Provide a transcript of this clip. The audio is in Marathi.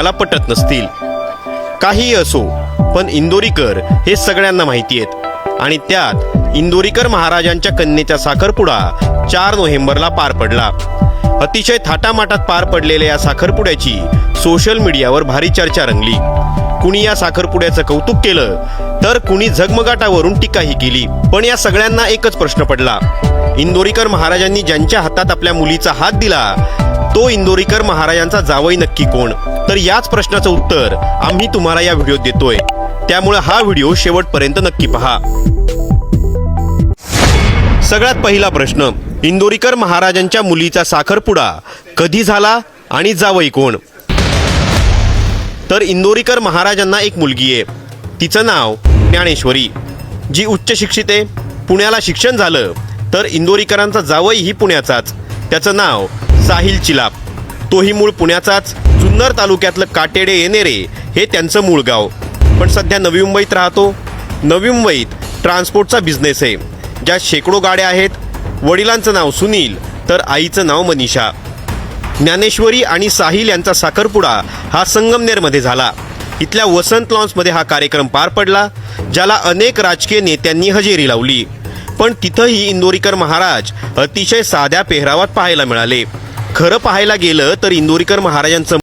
मला पटत नसतील. काही असो, पण इंदोरीकर हे सगळ्यांना माहिती आहेत. आणि त्यात इंदोरीकर महाराजांच्या कन्येचा साखरपुडा 4 नोव्हेंबरला पार पडला. अतिशय थाटामाटात पार पडलेल्या या साखरपुड्याची सोशल मीडियावर भारी चर्चा रंगली. कुणी या साखरपुड्याचं कौतुक केलं, तर कुणी झगमगाटावरून टीकाही केली. पण या सगळ्यांना एकच प्रश्न पडला, इंदोरीकर महाराजांनी ज्यांच्या हातात आपल्या मुलीचा हात दिला, तो इंदोरीकर महाराजांचा जावई नक्की कोण? तर याच प्रश्नाचं उत्तर आम्ही तुम्हाला या व्हिडिओत देतोय. त्यामुळे हा व्हिडिओ शेवटपर्यंत नक्की पहा. सगळ्यात पहिला प्रश्न, इंदोरीकर महाराजांच्या मुलीचा साखरपुडा कधी झाला आणि जावई कोण? तर इंदोरीकर महाराजांना एक मुलगी आहे. तिचं नाव ज्ञानेश्वरी, जी उच्च शिक्षित आहे. पुण्याला शिक्षण झालं. तर इंदोरीकरांचा जावईही पुण्याचाच. त्याचं नाव साहिल चिलाप. तोही मूळ पुण्याचाच. जुन्नर तालुक्यातलं काटेडे येणेरे हे त्यांचं मूळ गाव. पण सध्या नवी मुंबईत राहतो. नवी मुंबईत ट्रान्सपोर्टचा बिझनेस आहे, ज्यात शेकडो गाड्या आहेत. वडिलांचं नाव सुनील, तर आईचं नाव मनीषा. ज्ञानेश्वरी आणि साहिल यांचा साखरपुडा हा संगमनेरमध्ये झाला. इथल्या वसंत लॉन्समध्ये हा कार्यक्रम पार पडला, ज्याला अनेक राजकीय नेत्यांनी हजेरी लावली. पण तिथंही इंदोरीकर महाराज अतिशय साध्या पेहरावात पाहायला मिळाले. खरं पाहायला गेलं तर इंदोरीकर महाराजांचं